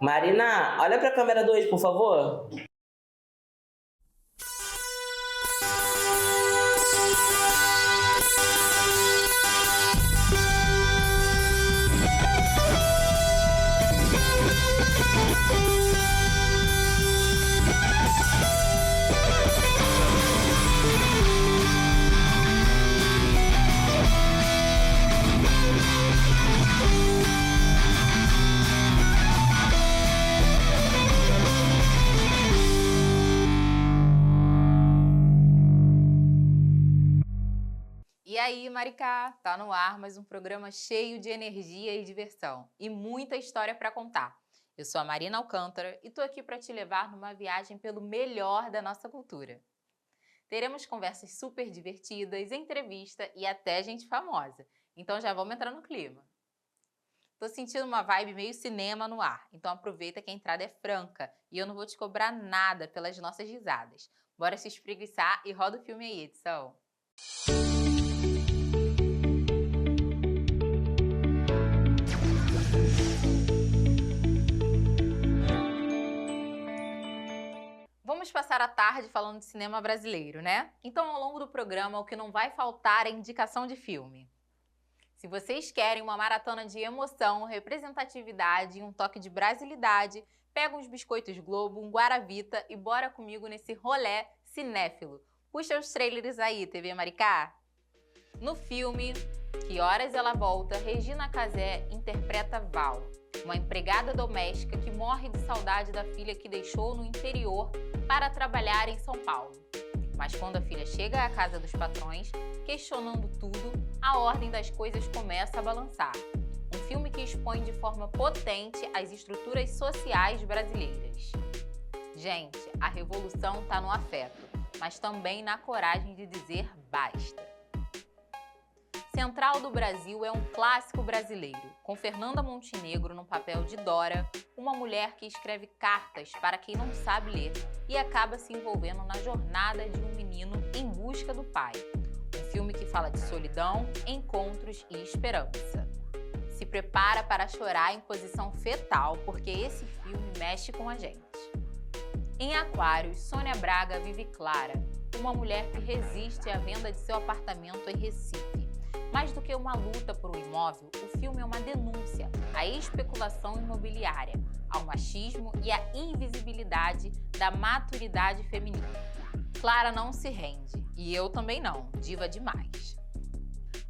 Marina, olha pra câmera 2, por favor. E aí, Maricá, tá no ar mais um programa cheio de energia e diversão e muita história para contar. Eu sou a Marina Alcântara e tô aqui para te levar numa viagem pelo melhor da nossa cultura. Teremos conversas super divertidas, entrevista e até gente famosa. Então já vamos entrar no clima. Tô sentindo uma vibe meio cinema no ar, então aproveita que a entrada é franca e eu não vou te cobrar nada pelas nossas risadas. Bora se espreguiçar e roda o filme aí, edição! Vamos passar a tarde falando de cinema brasileiro, né? Então, ao longo do programa, o que não vai faltar é indicação de filme. Se vocês querem uma maratona de emoção, representatividade e um toque de brasilidade, pega uns biscoitos Globo, um Guaravita e bora comigo nesse rolê cinéfilo. Puxa os trailers aí, TV Maricá! No filme Que Horas Ela Volta, Regina Casé interpreta Val, uma empregada doméstica que morre de saudade da filha que deixou no interior para trabalhar em São Paulo. Mas quando a filha chega à casa dos patrões, questionando tudo, a ordem das coisas começa a balançar. Um filme que expõe de forma potente as estruturas sociais brasileiras. Gente, a revolução está no afeto, mas também na coragem de dizer basta. Central do Brasil é um clássico brasileiro, com Fernanda Montenegro no papel de Dora, uma mulher que escreve cartas para quem não sabe ler e acaba se envolvendo na jornada de um menino em busca do pai. Um filme que fala de solidão, encontros e esperança. Se prepara para chorar em posição fetal, porque esse filme mexe com a gente. Em Aquários, Sônia Braga vive Clara, uma mulher que resiste à venda de seu apartamento em Recife. Mais do que uma luta por um imóvel, o filme é uma denúncia à especulação imobiliária, ao machismo e à invisibilidade da maturidade feminina. Clara não se rende, e eu também não, diva demais.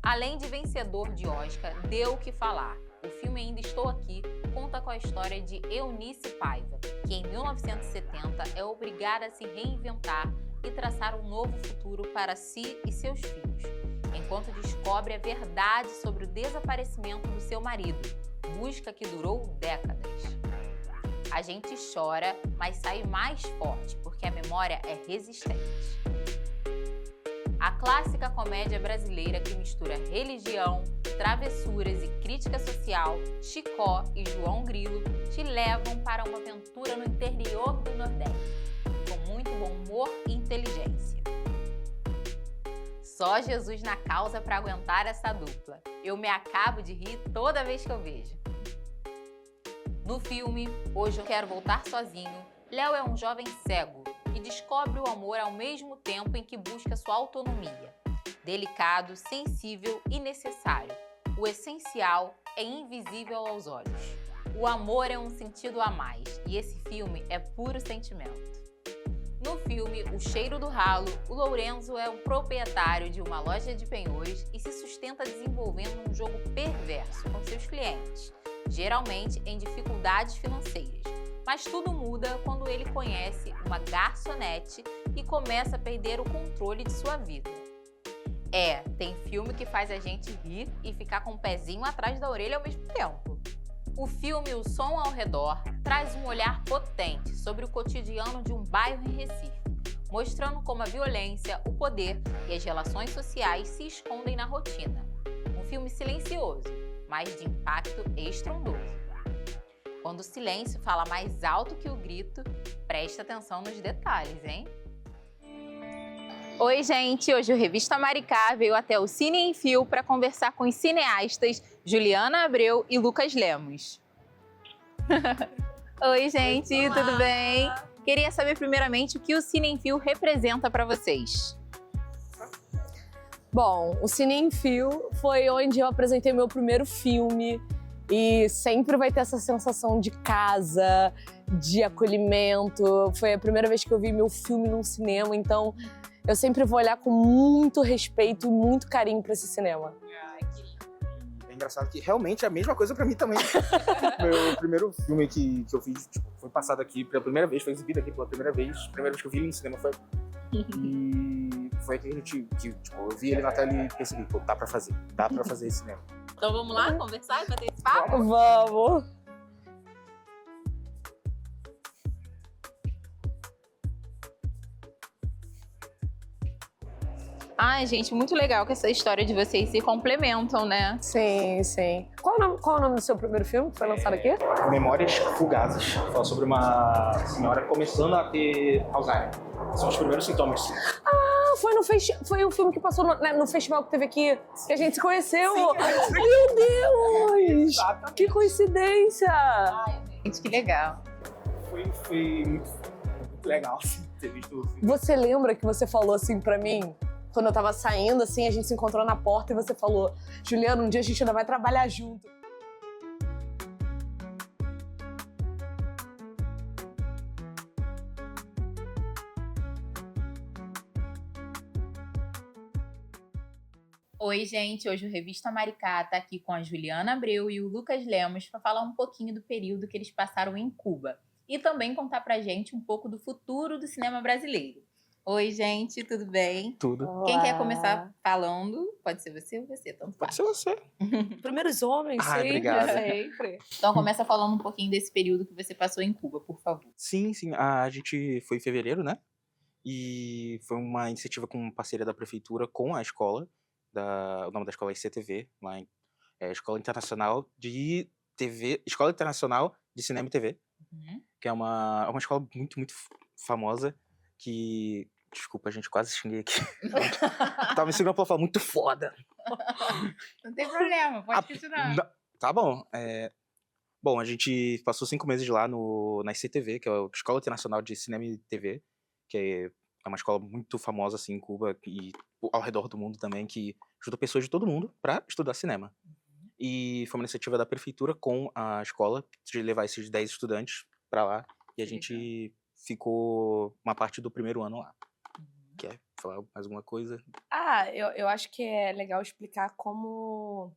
Além de vencedor de Oscar, deu o que falar. O filme Ainda Estou Aqui conta com a história de Eunice Paiva, que em 1970 é obrigada a se reinventar e traçar um novo futuro para si e seus filhos, enquanto descobre a verdade sobre o desaparecimento do seu marido, busca que durou décadas. A gente chora, mas sai mais forte, porque a memória é resistente. A clássica comédia brasileira que mistura religião, travessuras e crítica social, Chicó e João Grilo te levam para uma aventura no interior do Nordeste, com muito bom humor e inteligência. Só Jesus na causa para aguentar essa dupla. Eu me acabo de rir toda vez que eu vejo. No filme Hoje Eu Quero Voltar Sozinho, Léo é um jovem cego e descobre o amor ao mesmo tempo em que busca sua autonomia. Delicado, sensível e necessário. O essencial é invisível aos olhos. O amor é um sentido a mais e esse filme é puro sentimento. No filme O Cheiro do Ralo, o Lourenço é um proprietário de uma loja de penhores e se sustenta desenvolvendo um jogo perverso com seus clientes, geralmente em dificuldades financeiras. Mas tudo muda quando ele conhece uma garçonete e começa a perder o controle de sua vida. Tem filme que faz a gente rir e ficar com o pezinho atrás da orelha ao mesmo tempo. O filme O Som ao Redor traz um olhar potente sobre o cotidiano de um bairro em Recife, mostrando como a violência, o poder e as relações sociais se escondem na rotina. Um filme silencioso, mas de impacto estrondoso. Quando o silêncio fala mais alto que o grito, presta atenção nos detalhes, hein? Oi, gente! Hoje o Revista Maricá veio até o Cine em Fio para conversar com os cineastas Juliana Abreu e Lucas Lemos. Oi, gente, Olá. tudo bem? Queria saber primeiramente o que o Cine em Fio representa para vocês. Bom, o Cine em Fio foi onde eu apresentei meu primeiro filme e sempre vai ter essa sensação de casa, de acolhimento. Foi a primeira vez que eu vi meu filme num cinema, então eu sempre vou olhar com muito respeito e muito carinho para esse cinema. É engraçado que realmente é a mesma coisa pra mim também. Meu primeiro filme que eu fiz, tipo, foi passado aqui pela primeira vez, foi exibido aqui pela primeira vez. A primeira vez que eu vi ele no cinema foi. E foi aqui que tipo, eu vi ele na tela e percebi, pô, dá pra fazer esse cinema. Então vamos lá conversar e bater esse papo? Vamos! Ai, gente, muito legal que essa história de vocês se complementam, né? Sim, sim. Qual é o nome do seu primeiro filme que foi lançado aqui? Memórias Fugazes. Fala sobre uma senhora começando a ter Alzheimer. São os primeiros sintomas. Ah, foi o filme que passou no festival que teve aqui, que a gente se conheceu. Meu Deus! Exatamente. Que coincidência! Ai, gente, que legal. Foi muito legal, assim, ter visto o filme. Você lembra que você falou assim pra mim? Quando eu tava saindo, assim, a gente se encontrou na porta e você falou: Juliana, um dia a gente ainda vai trabalhar junto. Oi, gente. Hoje o Revista Maricá tá aqui com a Juliana Abreu e o Lucas Lemos para falar um pouquinho do período que eles passaram em Cuba e também contar pra gente um pouco do futuro do cinema brasileiro. Oi, gente, tudo bem? Tudo. Quem quer começar falando? Pode ser você ou você, tanto Pode faz. ser você. Primeiros homens, Ai, sempre, obrigado. sempre. Então começa falando um pouquinho desse período que você passou em Cuba, por favor. Sim. A gente foi em fevereiro, né? E foi uma iniciativa com parceria da prefeitura com a escola. O nome da escola é ICTV, Escola Internacional de TV, Escola Internacional de Cinema e TV, que é uma escola muito famosa, que, desculpa, a gente quase xinguei aqui. Tava me ensinando pra falar muito foda. Não tem problema, pode continuar. Tá bom. Bom, a gente passou 5 meses lá na ICTV, que é a Escola Internacional de Cinema e TV, que é uma escola muito famosa assim em Cuba e ao redor do mundo também, que ajuda pessoas de todo mundo para estudar cinema. E foi uma iniciativa da prefeitura com a escola de levar esses 10 estudantes para lá, e a gente ficou uma parte do primeiro ano lá. Quer falar mais alguma coisa? Ah, eu acho que é legal explicar como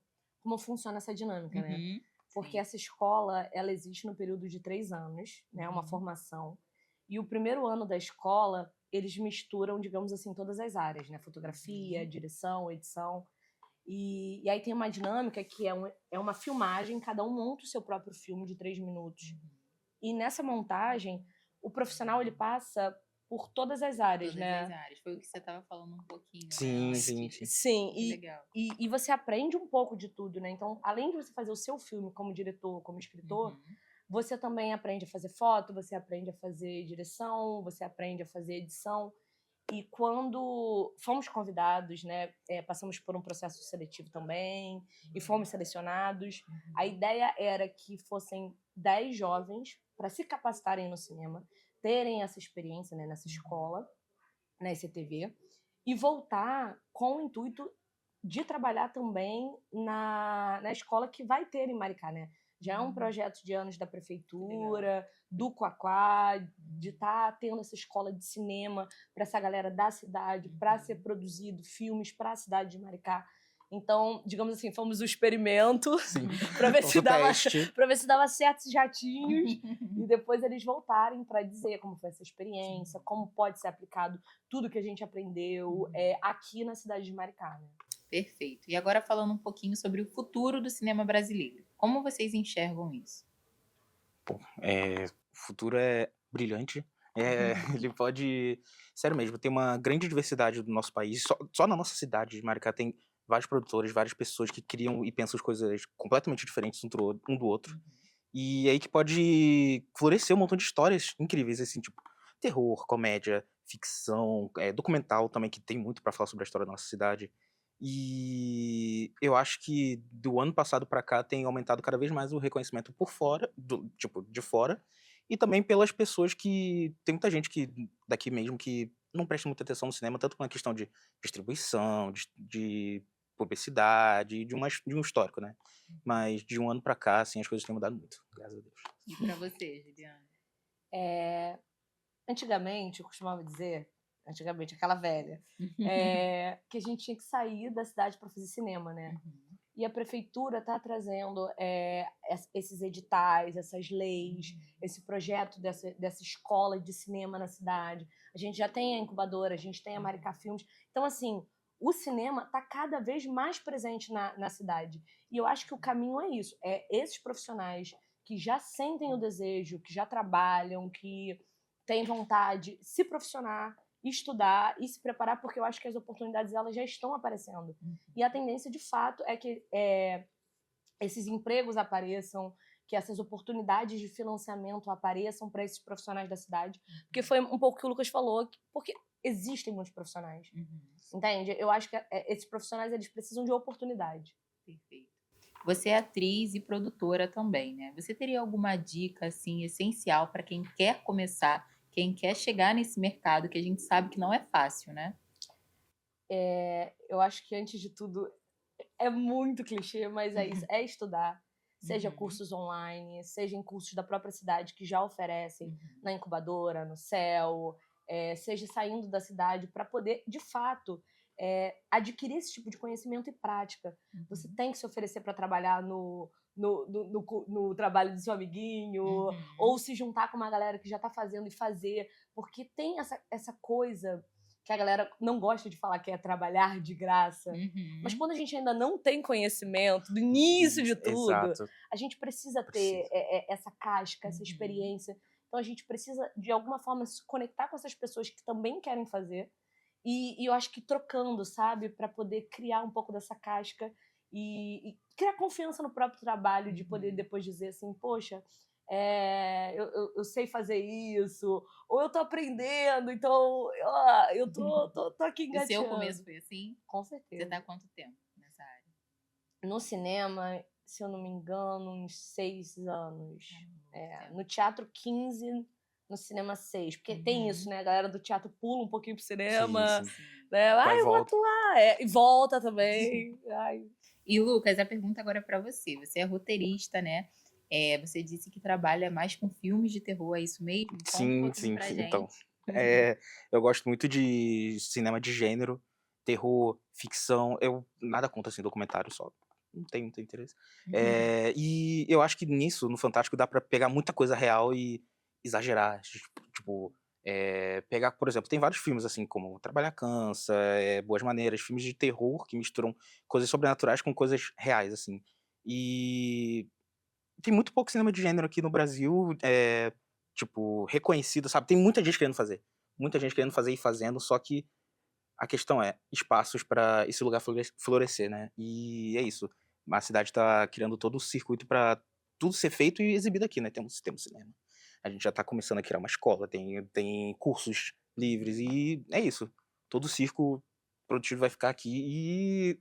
funciona essa dinâmica, né? Porque essa escola, ela existe no período de 3 anos, né? Uma formação. E o primeiro ano da escola, eles misturam, digamos assim, todas as áreas, né? Fotografia, direção, edição. E aí tem uma dinâmica que é uma filmagem, cada um monta o seu próprio filme de 3 minutos. E nessa montagem, o profissional, ele passa por todas as áreas, Todas né? as áreas. Foi o que você estava falando um pouquinho. Sim, né? sim. Sim, Que legal. e você aprende um pouco de tudo, né? Então, além de você fazer o seu filme como diretor, como escritor, você também aprende a fazer foto, você aprende a fazer direção, você aprende a fazer edição. E quando fomos convidados, né, passamos por um processo seletivo também, e fomos selecionados. A ideia era que fossem 10 jovens para se capacitarem no cinema, terem essa experiência, né, nessa escola, na ICTV, e voltar com o intuito de trabalhar também na escola que vai ter em Maricá, né? Já é um projeto de anos da prefeitura, do Quaquá, de estar tendo essa escola de cinema para essa galera da cidade, para ser produzido filmes para a cidade de Maricá. Então, digamos assim, fomos o experimento para ver se dava certo esses jatinhos e depois eles voltarem para dizer como foi essa experiência, como pode ser aplicado tudo que a gente aprendeu aqui na cidade de Maricá, né? Perfeito. E agora falando um pouquinho sobre o futuro do cinema brasileiro. Como vocês enxergam isso? Bom, o futuro é brilhante. Ele pode... Sério mesmo, tem uma grande diversidade do nosso país. Só na nossa cidade de Maricá tem vários produtores, várias pessoas que criam e pensam as coisas completamente diferentes um do outro. E aí que pode florescer um montão de histórias incríveis, assim, tipo terror, comédia, ficção, documental também, que tem muito pra falar sobre a história da nossa cidade. E eu acho que do ano passado pra cá tem aumentado cada vez mais o reconhecimento por fora, de fora, e também pelas pessoas que... Tem muita gente que daqui mesmo que não presta muita atenção no cinema, tanto com a questão de distribuição, de publicidade, de um histórico, né? Mas de um ano pra cá, assim, as coisas têm mudado muito, graças a Deus. E pra você, Juliana? Antigamente, eu costumava dizer, aquela velha, que a gente tinha que sair da cidade para fazer cinema, né? E a prefeitura está trazendo esses editais, essas leis, esse projeto dessa escola de cinema na cidade. A gente já tem a incubadora, a gente tem a Maricá Filmes. Então, assim, o cinema está cada vez mais presente na cidade. E eu acho que o caminho é isso. É esses profissionais que já sentem o desejo, que já trabalham, que têm vontade, se profissionar, estudar e se preparar, porque eu acho que as oportunidades elas já estão aparecendo. E a tendência, de fato, é que esses empregos apareçam, que essas oportunidades de financiamento apareçam para esses profissionais da cidade. Porque foi um pouco o que o Lucas falou, porque existem muitos profissionais. Entende? Eu acho que esses profissionais eles precisam de oportunidade. Perfeito. Você é atriz e produtora também, né? Você teria alguma dica, assim, essencial para quem quer começar, quem quer chegar nesse mercado, que a gente sabe que não é fácil, né? Eu acho que, antes de tudo, é muito clichê, mas é isso. É estudar. Seja cursos online, seja em cursos da própria cidade que já oferecem, na incubadora, no CEL, seja saindo da cidade para poder, de fato, adquirir esse tipo de conhecimento e prática. Você tem que se oferecer para trabalhar no trabalho do seu amiguinho, ou se juntar com uma galera que já está fazendo e fazer, porque tem essa coisa que a galera não gosta de falar, que é trabalhar de graça. Mas quando a gente ainda não tem conhecimento do início de tudo, Exato. a gente precisa ter essa casca, essa experiência. Então a gente precisa, de alguma forma, se conectar com essas pessoas que também querem fazer, e eu acho que trocando, sabe? Para poder criar um pouco dessa casca e criar confiança no próprio trabalho, de poder depois dizer assim, poxa, eu sei fazer isso, ou eu tô aprendendo, então eu tô aqui engateando. O seu começo foi assim? Com certeza. Você tá há quanto tempo nessa área? No cinema, se eu não me engano, uns 6 anos. No teatro, 15, no cinema 6. Porque tem isso, né? A galera do teatro pula um pouquinho pro cinema. Sim, sim. Né? Vai e Eu vou volta. atuar. E volta também. Ai. E, Lucas, a pergunta agora é pra você. Você é roteirista, né? Você disse que trabalha mais com filmes de terror, é isso mesmo? Conta um Sim, pouquinho sim, pra sim. gente. Então, eu gosto muito de cinema de gênero, terror, ficção. Eu nada contra, assim, documentário, só não tenho muito interesse. E eu acho que nisso, no Fantástico, dá pra pegar muita coisa real e exagerar. Tipo, pegar, por exemplo, tem vários filmes, assim, como Trabalhar Cansa, Boas Maneiras, filmes de terror que misturam coisas sobrenaturais com coisas reais, assim. E tem muito pouco cinema de gênero aqui no Brasil, tipo, reconhecido, sabe? Tem muita gente querendo fazer. Muita gente querendo fazer e fazendo, só que a questão é espaços para esse lugar florescer, né? E é isso. A cidade tá criando todo o circuito para tudo ser feito e exibido aqui, né? Temos cinema. A gente já tá começando a criar uma escola, tem cursos livres e é isso. Todo o circo produtivo vai ficar aqui e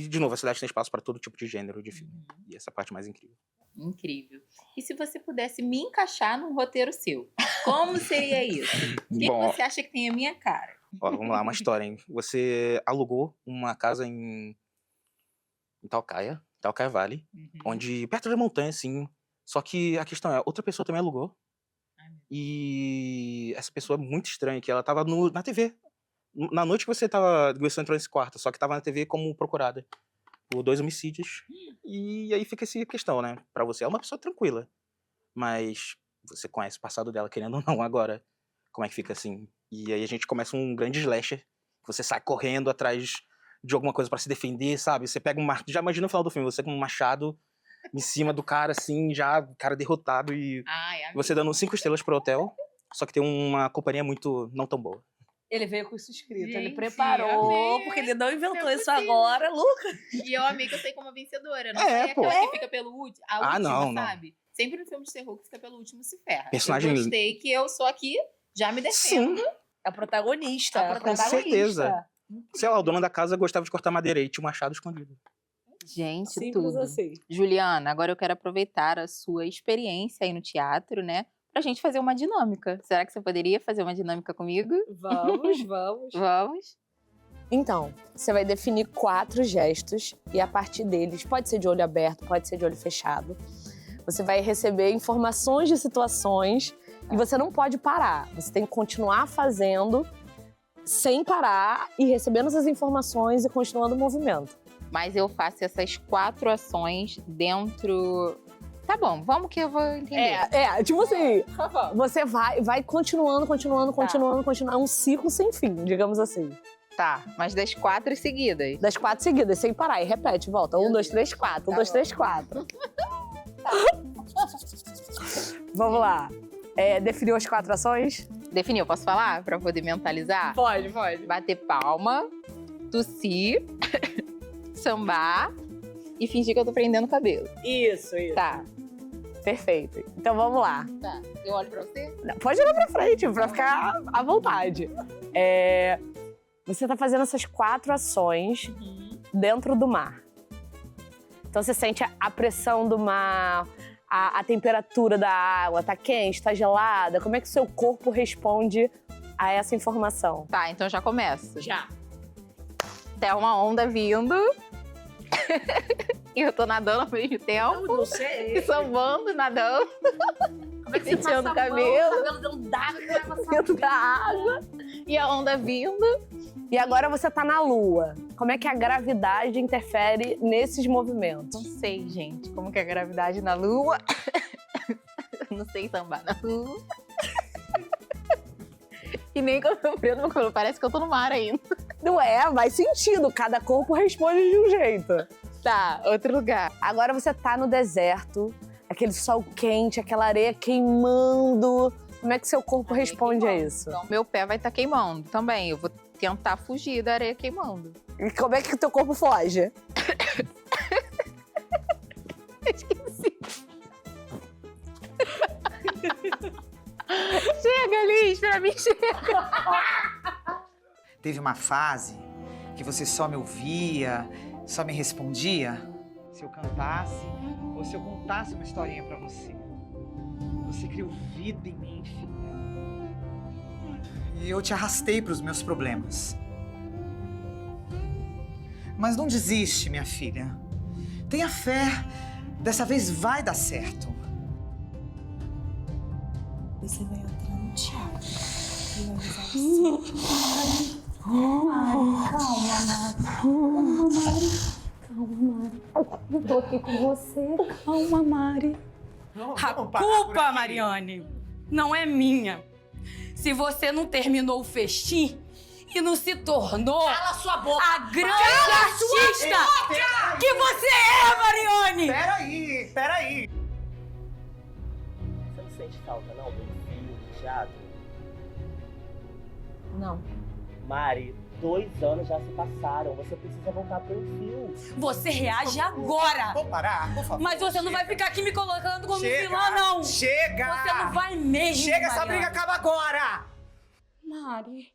de novo, a cidade tem espaço para todo tipo de gênero de filme. E essa é a parte mais incrível. Incrível. E se você pudesse me encaixar num roteiro seu, como seria isso? O que Bom, você acha que tem a minha cara? ó, vamos lá, uma história, hein? Você alugou uma casa em Talcaia Valley, onde perto da montanha, assim. Só que a questão é, outra pessoa também alugou. E essa pessoa é muito estranha, que ela tava na TV. Na noite que você entrou nesse quarto, só que tava na TV como procurada por 2 homicídios. E aí fica essa questão, né? Pra você é uma pessoa tranquila, mas você conhece o passado dela, querendo ou não, agora. Como é que fica assim? E aí a gente começa um grande slasher. Você sai correndo atrás de alguma coisa pra se defender, sabe? Você pega um machado. Já imagina o final do filme, você com um machado em cima do cara, assim, já o cara derrotado e você dando 5 estrelas pro hotel. Só que tem uma companhia muito não tão boa. Ele veio com isso escrito, Gente, ele preparou, amei. porque ele não inventou Não é isso possível. agora, Lucas. E eu amei que eu sei como vencedora. Não É, sei pô. aquela que fica pelo último. A última, não. sabe? Sempre no filme de terror que fica pelo último se ferra. Personagem- Eu gostei que eu sou aqui, já me defendo. Sim, É a protagonista. A a protagonista. certeza. Sei lá, o dono da casa gostava de cortar madeira e tinha um machado escondido. Gente, Simples tudo. assim. Juliana, agora eu quero aproveitar a sua experiência aí no teatro, né? Pra gente fazer uma dinâmica. Será que você poderia fazer uma dinâmica comigo? Vamos. Vamos. Então, você vai definir 4 gestos e a partir deles, pode ser de olho aberto, pode ser de olho fechado, você vai receber informações de situações e você não pode parar. Você tem que continuar fazendo sem parar e recebendo essas informações e continuando o movimento. Mas eu faço essas 4 ações dentro... Tá bom, vamos que eu vou entender. Tipo assim, você vai continuando. É um ciclo sem fim, digamos assim. Tá, mas das 4 seguidas. Das 4 seguidas, sem parar. E repete, volta. 1, 2, 3, 4. 1, 2, 3, 4. Vamos lá. Definiu as 4 ações? Definiu, posso falar? Pra poder mentalizar? Pode. Bater palma, tossir, sambar e fingir que eu tô prendendo o cabelo. Isso. Tá. Perfeito. Então vamos lá. Tá. Eu olho pra você? Não, pode olhar pra frente, pra ficar à vontade. Você tá fazendo essas 4 ações dentro do mar. Então você sente a pressão do mar, a temperatura da água, tá quente, tá gelada? Como é que o seu corpo responde a essa informação? Tá, então já começo. Já. Tem uma onda vindo. E eu tô nadando ao mesmo tempo. Não sei. Sambando, nadando. Como é que penteando o cabelo. dentro d'água, Dentro da água. E a onda vindo. E agora você tá na lua. Como é que a gravidade interfere nesses movimentos? Não sei, gente, como que é a gravidade na lua. Não sei sambar na lua. E nem quando eu prendo meu cabelo, parece que eu tô no mar ainda. Não faz sentido. Cada corpo responde de um jeito. Tá, outro lugar. Agora você tá no deserto, aquele sol quente, aquela areia queimando. Como é que seu corpo responde a isso? Então, meu pé vai estar queimando também. Eu vou tentar fugir da areia queimando. E como é que o teu corpo foge? Esqueci. Chega, Liz, pra mim chega. Teve uma fase que você só me ouvia, só me respondia? Se eu cantasse ou se eu contasse uma historinha pra você. Você criou vida em mim, filha. E eu te arrastei pros meus problemas. Mas não desiste, minha filha. Tenha fé. Dessa vez vai dar certo. Você vai entrar no teatro e vai usar o seu. Calma, Mari. Eu tô aqui com você. Calma, Mari. A culpa, Mariane, não é minha. Se você não terminou o festim e não se tornou Cala sua boca! a grande artista que você é, Mariane! Peraí. Você não sente falta, não, do filme, do teatro? Não. Mari, 2 anos já se passaram. Você precisa voltar pro fio. Você reage agora! Vou parar, por favor. Mas você não vai ficar aqui me colocando como Chega, vilã, não! Chega! Você não vai mesmo, Chega, essa Mariane. briga acaba agora! Mari,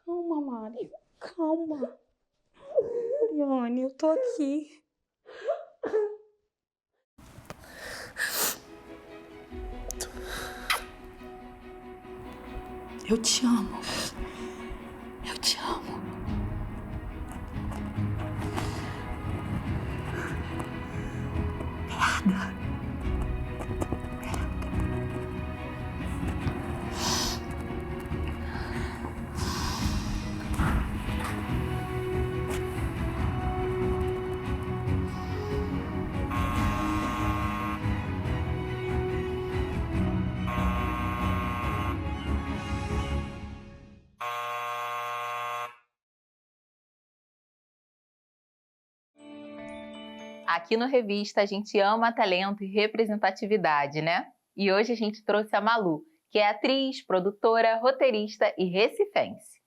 calma, Mari. Calma. Mariane, eu tô aqui. Eu te amo. Eu te amo. Aqui no Revista a gente ama talento e representatividade, né? E hoje a gente trouxe a Malu, que é atriz, produtora, roteirista e recifense.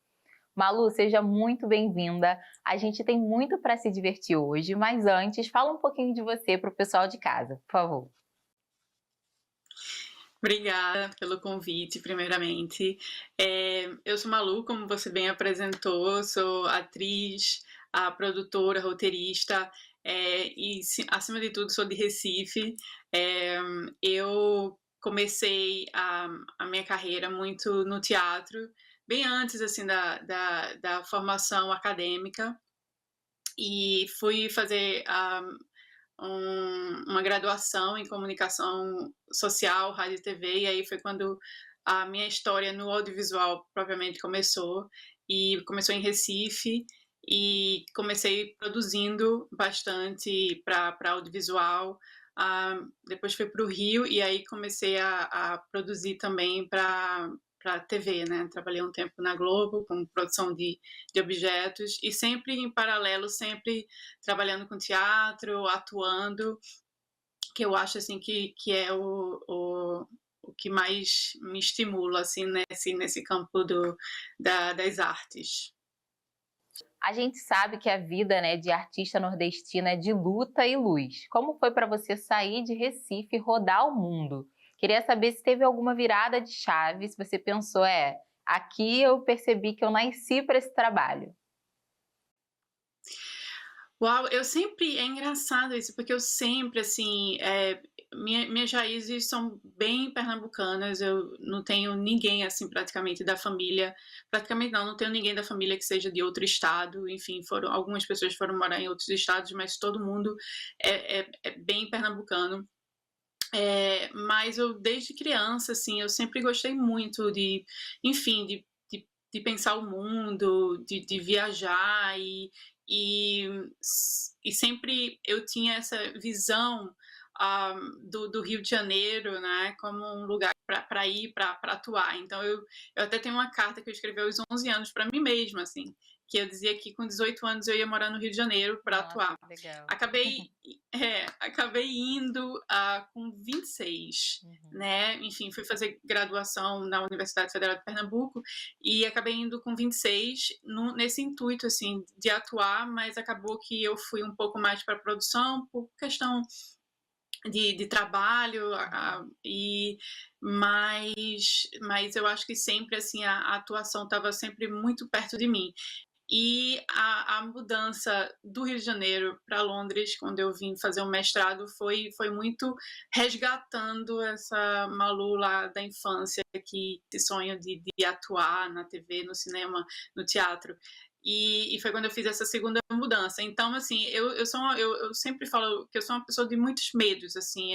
Malu, seja muito bem-vinda. A gente tem muito para se divertir hoje, mas antes, fala um pouquinho de você para o pessoal de casa, por favor. Obrigada pelo convite, primeiramente. Eu sou Malu, como você bem apresentou, sou atriz, produtora, roteirista. e acima de tudo sou de Recife. Eu comecei a minha carreira muito no teatro, bem antes assim da formação acadêmica, e fui fazer uma graduação em comunicação social, rádio e TV, e aí foi quando a minha história no audiovisual propriamente começou, e começou em Recife, e comecei produzindo bastante para audiovisual. Depois fui para o Rio, e aí comecei a produzir também para TV, né? Trabalhei um tempo na Globo com produção de objetos, e sempre em paralelo, sempre trabalhando com teatro, atuando, que eu acho assim que é o que mais me estimula assim nesse campo das artes. A gente sabe que a vida, né, de artista nordestina é de luta e luz. Como foi para você sair de Recife e rodar o mundo? Queria saber se teve alguma virada de chave, se você pensou, aqui eu percebi que eu nasci para esse trabalho. Uau, é engraçado isso, porque eu sempre, assim, minhas raízes são bem pernambucanas, eu não tenho ninguém, assim, praticamente da família, não tenho ninguém da família que seja de outro estado, enfim, algumas pessoas foram morar em outros estados, mas todo mundo é bem pernambucano. Mas eu, desde criança, assim, eu sempre gostei muito enfim, de pensar o mundo, de viajar, e sempre eu tinha essa visão do Rio de Janeiro, né, como um lugar para ir, para atuar. Então eu até tenho uma carta que eu escrevi aos 11 anos para mim mesma, assim, que eu dizia que com 18 anos eu ia morar no Rio de Janeiro para atuar. Legal. Acabei indo com 26, né? Enfim, fui fazer graduação na Universidade Federal de Pernambuco e acabei indo com 26 nesse intuito, assim, de atuar, mas acabou que eu fui um pouco mais para produção por questão de trabalho, mas eu acho que sempre, assim, a atuação estava sempre muito perto de mim. E a mudança do Rio de Janeiro para Londres, quando eu vim fazer um mestrado, foi muito resgatando essa Malu lá da infância, que esse sonho de atuar na TV, no cinema, no teatro. E foi quando eu fiz essa segunda mudança. Então, assim, eu sempre falo que eu sou uma pessoa de muitos medos, assim,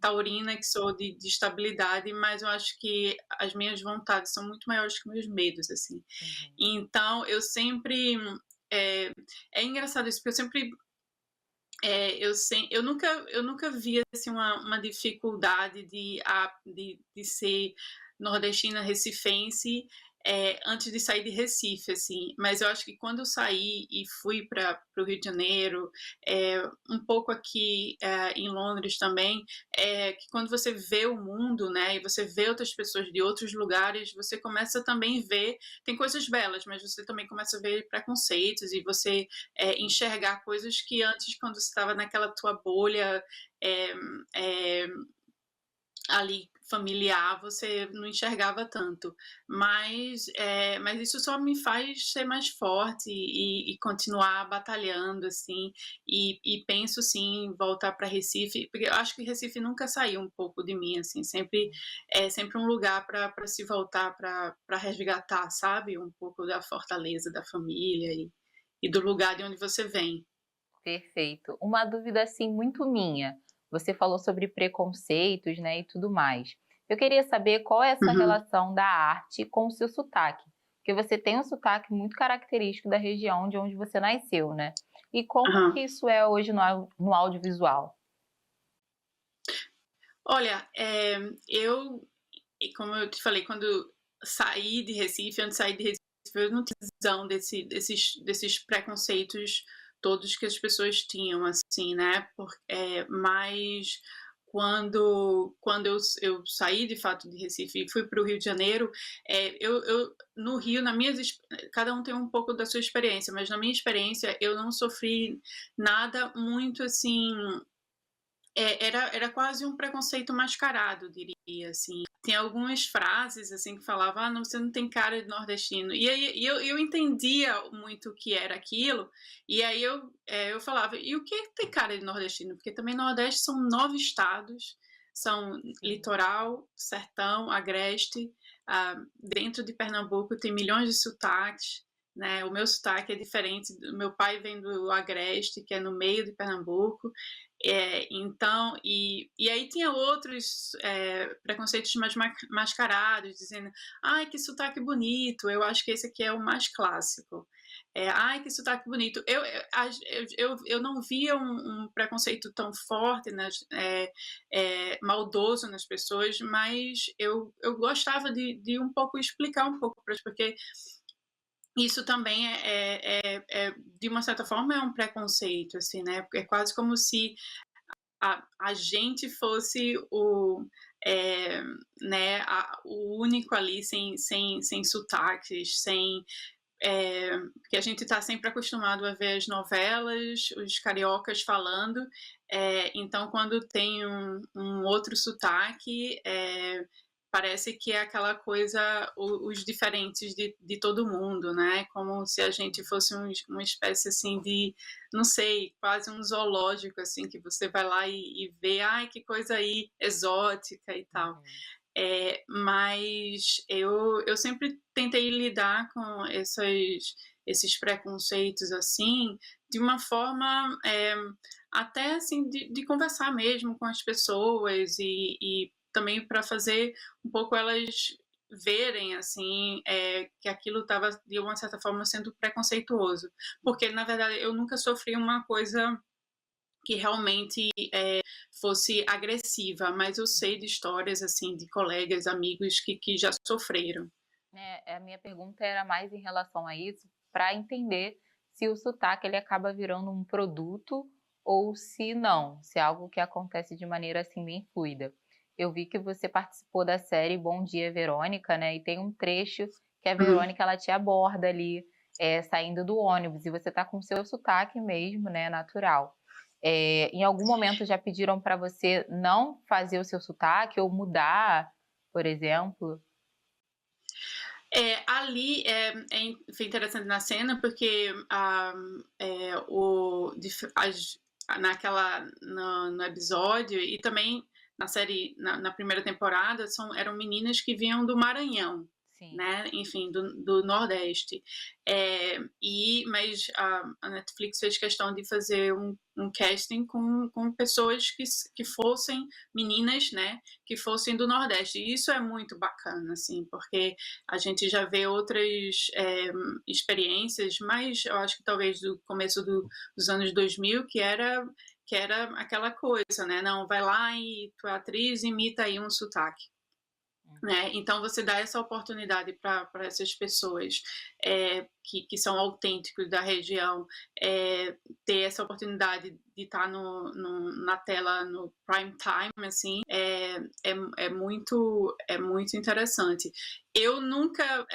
taurina, que sou de estabilidade, mas eu acho que as minhas vontades são muito maiores que meus medos, assim. Então, eu sempre... É engraçado isso, porque eu sempre... eu nunca vi assim, uma dificuldade de ser nordestina, recifense, antes de sair de Recife, assim, mas eu acho que quando eu saí e fui para o Rio de Janeiro, um pouco aqui em Londres também, que quando você vê o mundo, né, e você vê outras pessoas de outros lugares, você começa também a ver, tem coisas belas, mas você também começa a ver preconceitos e você enxergar coisas que antes, quando você estava naquela tua bolha ali familiar, você não enxergava tanto, mas isso só me faz ser mais forte e continuar batalhando, assim, e penso sim em voltar para Recife, porque eu acho que Recife nunca saiu um pouco de mim, assim, sempre um lugar para se voltar, para resgatar, sabe, um pouco da fortaleza da família e do lugar de onde você vem. Perfeito. Uma dúvida, assim, muito minha. Você falou sobre preconceitos, né, e tudo mais. Eu queria saber qual é essa relação da arte com o seu sotaque. Porque você tem um sotaque muito característico da região de onde você nasceu, né? E como que isso é hoje no audiovisual? Olha, como eu te falei, quando saí de Recife, antes de sair de Recife, eu não tinha visão desses preconceitos todos que as pessoas tinham, assim, né? Mas quando eu saí de fato de Recife e fui para o Rio de Janeiro, no Rio, cada um tem um pouco da sua experiência, mas na minha experiência eu não sofri nada muito assim era quase um preconceito mascarado, diria, assim. Tem algumas frases, assim, que falavam, não, você não tem cara de nordestino. E aí eu entendia muito o que era aquilo, e aí eu falava, e o que tem cara de nordestino? Porque também Nordeste são 9 estados, são litoral, sertão, agreste, dentro de Pernambuco tem milhões de sotaques, né? O meu sotaque é diferente, o meu pai vem do Agreste, que é no meio de Pernambuco, então, e aí tinha outros preconceitos mais mascarados, dizendo, ai, que sotaque bonito, eu acho que esse aqui é o mais clássico. Ai, que sotaque bonito. Eu não via um preconceito tão forte, maldoso nas pessoas, mas eu gostava de um pouco explicar um pouco para elas, porque isso também de uma certa forma, é um preconceito, assim, né? É quase como se a gente fosse o único ali sem sotaques, porque a gente está sempre acostumado a ver as novelas, os cariocas falando, então quando tem um outro sotaque, parece que é aquela coisa, os diferentes de todo mundo, né? Como se a gente fosse uma espécie, assim, de, não sei, quase um zoológico, assim, que você vai lá e vê, ai, que coisa aí exótica e tal. Mas eu sempre tentei lidar com esses preconceitos, assim, de uma forma até, assim, de conversar mesmo com as pessoas e também para fazer um pouco elas verem, assim, que aquilo estava, de uma certa forma, sendo preconceituoso. Porque, na verdade, eu nunca sofri uma coisa que realmente fosse agressiva, mas eu sei de histórias, assim, de colegas, amigos que já sofreram. A minha pergunta era mais em relação a isso, para entender se o sotaque ele acaba virando um produto ou se não, se é algo que acontece de maneira assim bem fluida. Eu vi que você participou da série Bom Dia, Verônica, né? E tem um trecho que a Verônica ela te aborda ali, saindo do ônibus, e você tá com o seu sotaque mesmo, né? Natural. Em algum momento já pediram para você não fazer o seu sotaque ou mudar, por exemplo? Ali foi interessante na cena porque no episódio e também na série, na primeira temporada, eram meninas que vinham do Maranhão, Sim. né? Enfim, do Nordeste. Mas a Netflix fez questão de fazer um casting com pessoas que fossem meninas, né? Que fossem do Nordeste. E isso é muito bacana, assim, porque a gente já vê outras experiências, mas eu acho que talvez do começo dos anos 2000, que era aquela coisa, né? Não, vai lá e tu é atriz, imita aí um sotaque. Né? Então você dá essa oportunidade para essas pessoas que são autênticos da região, ter essa oportunidade de estar na tela no prime time, assim, é muito interessante. Eu nunca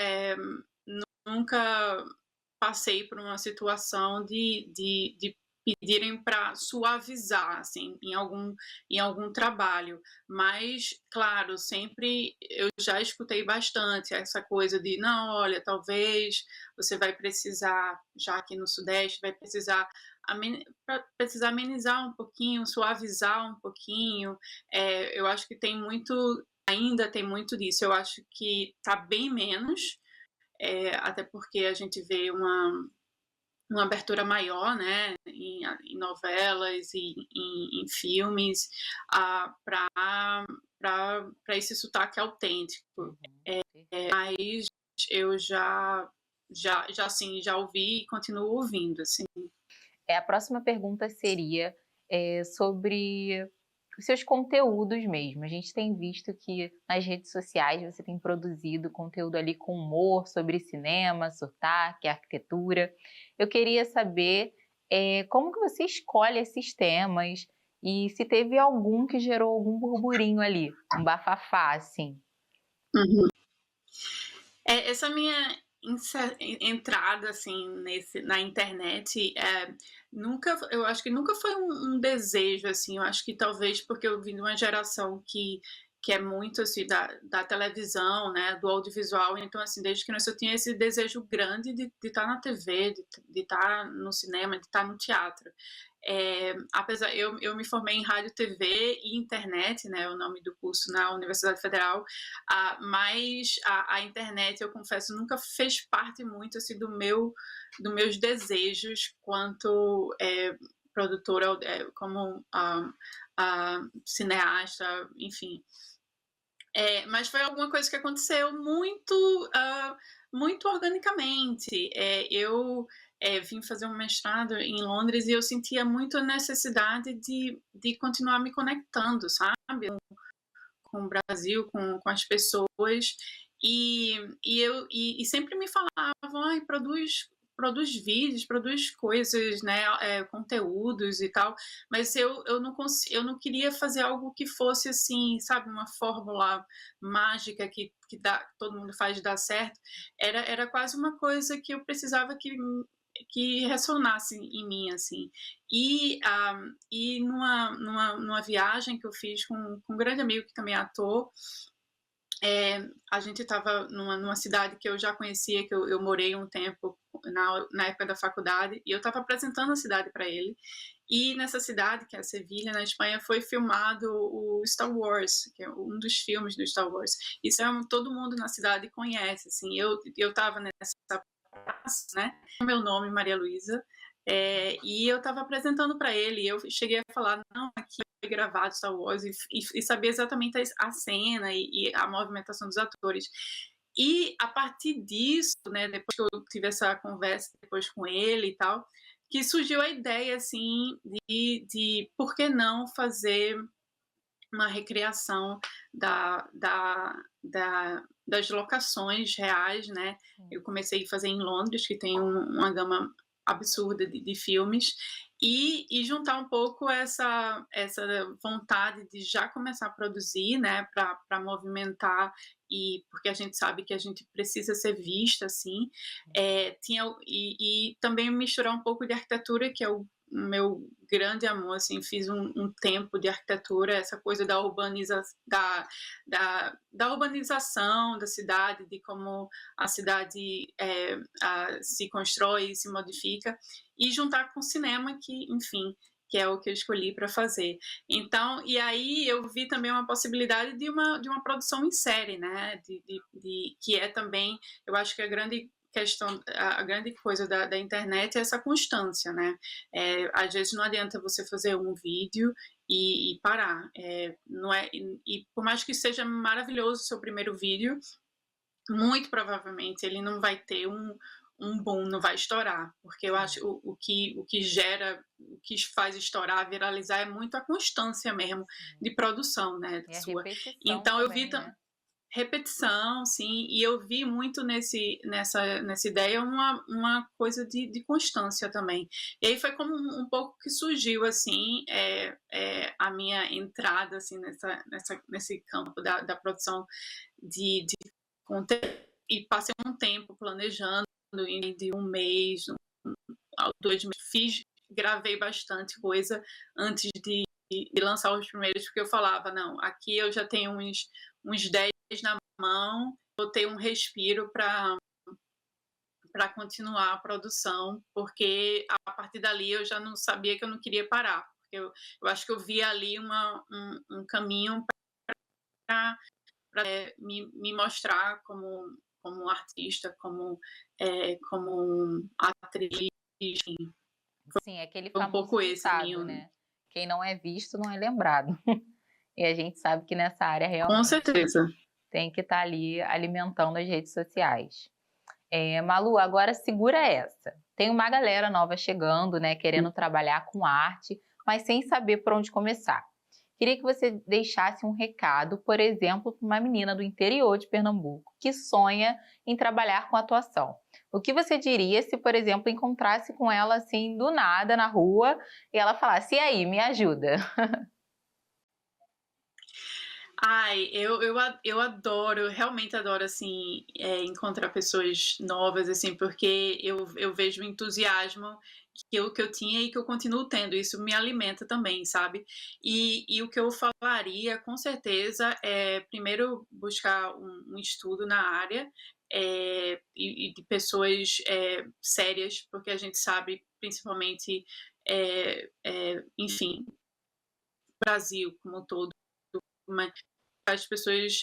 passei por uma situação de pedirem para suavizar, assim, em algum trabalho. Mas, claro, sempre eu já escutei bastante essa coisa de, não, olha, talvez você vai precisar, já aqui no Sudeste, vai precisar amenizar um pouquinho, suavizar um pouquinho. Eu acho que ainda tem muito disso. Eu acho que está bem menos, até porque a gente vê uma abertura maior, né, em novelas e em filmes, para esse sotaque autêntico. Mas eu já ouvi e continuo ouvindo, assim. A próxima pergunta seria sobre os seus conteúdos mesmo. A gente tem visto que nas redes sociais você tem produzido conteúdo ali com humor sobre cinema, sotaque, arquitetura. Eu queria saber como que você escolhe esses temas e se teve algum que gerou algum burburinho ali, um bafafá, assim. Essa minha entrada assim na internet eu acho que nunca foi um desejo assim. Eu acho que talvez porque eu vim de uma geração que é muito assim da televisão, né, do audiovisual. Então assim, desde criança eu tinha esse desejo grande de estar na TV, de estar no cinema, de estar no teatro. Apesar eu me formei em rádio, TV e internet, né, o nome do curso na Universidade Federal, mas a internet, eu confesso, nunca fez parte muito assim dos meus desejos quanto produtora, como cineasta, enfim. Mas foi alguma coisa que aconteceu muito organicamente. Eu vim fazer um mestrado em Londres e eu sentia muito a necessidade de continuar me conectando, sabe? Com o Brasil, com as pessoas. E sempre me falavam, produz vídeos, produz coisas, né, conteúdos e tal, mas eu não queria fazer algo que fosse assim, sabe, uma fórmula mágica que todo mundo faz dar certo. Era quase uma coisa que eu precisava que ressonasse em mim, assim. E numa viagem que eu fiz com um grande amigo que também é ator, a gente estava numa cidade que eu já conhecia, que eu morei um tempo na época da faculdade, e eu estava apresentando a cidade para ele. E nessa cidade, que é Sevilha, na Espanha, foi filmado o Star Wars, que é um dos filmes do Star Wars. Isso todo mundo na cidade conhece, assim. Eu estava nessa praça, né? Meu nome, Maria Luísa, e eu estava apresentando para ele, e eu cheguei a falar, não, aqui foi gravado Star Wars, e sabia exatamente a cena e a movimentação dos atores. E a partir disso, né, depois que eu tive essa conversa depois com ele e tal, que surgiu a ideia, assim, de por que não fazer uma recriação das locações reais, né? Eu comecei a fazer em Londres, que tem uma gama absurda de filmes, e juntar um pouco essa vontade de já começar a produzir, né, para movimentar, e porque a gente sabe que a gente precisa ser vista, assim, e também misturar um pouco de arquitetura, que é o meu grande amor, assim, fiz um tempo de arquitetura, essa coisa da urbanização da cidade, de como a cidade se constrói e se modifica, e juntar com o cinema, que, enfim, que é o que eu escolhi para fazer. Então, e aí eu vi também uma possibilidade de uma produção em série, né, que é também, eu acho que a grande coisa da internet é essa constância, né? Às vezes não adianta você fazer um vídeo e parar. Não é, e por mais que seja maravilhoso o seu primeiro vídeo, muito provavelmente ele não vai ter um boom, não vai estourar, porque eu acho o que gera, o que faz estourar, viralizar, é muito a constância mesmo de produção, né? E a repetição então eu vi também, né? Repetição, sim, e eu vi muito nessa ideia uma coisa de constância também. E aí foi como um pouco que surgiu, assim, a minha entrada, assim, nesse campo da produção de conteúdo, e passei um tempo planejando, de um mês, 2 meses, gravei bastante coisa antes de lançar os primeiros, porque eu falava, não, aqui eu já tenho uns 10 na mão, vou ter um respiro para continuar a produção, porque a partir dali eu já não sabia que eu não queria parar, porque eu acho que eu via ali um caminho para me mostrar como artista, como atriz, enfim. Sim, aquele Foi um famoso pouco esse ditado, meu... né? Quem não é visto não é lembrado. E a gente sabe que nessa área Com realmente certeza. tem que estar ali alimentando as redes sociais. Malu, agora segura essa. Tem uma galera nova chegando, né, querendo trabalhar com arte, mas sem saber por onde começar. Queria que você deixasse um recado, por exemplo, para uma menina do interior de Pernambuco que sonha em trabalhar com atuação. O que você diria se, por exemplo, encontrasse com ela assim do nada na rua e ela falasse: "E aí, me ajuda"? Ai, eu adoro, eu realmente adoro, assim, encontrar pessoas novas, assim, porque eu vejo o entusiasmo que eu tinha e que eu continuo tendo. Isso me alimenta também, sabe? E o que eu falaria, com certeza, é primeiro buscar um estudo na área e de pessoas sérias, porque a gente sabe, principalmente, enfim, Brasil como um todo, mas as pessoas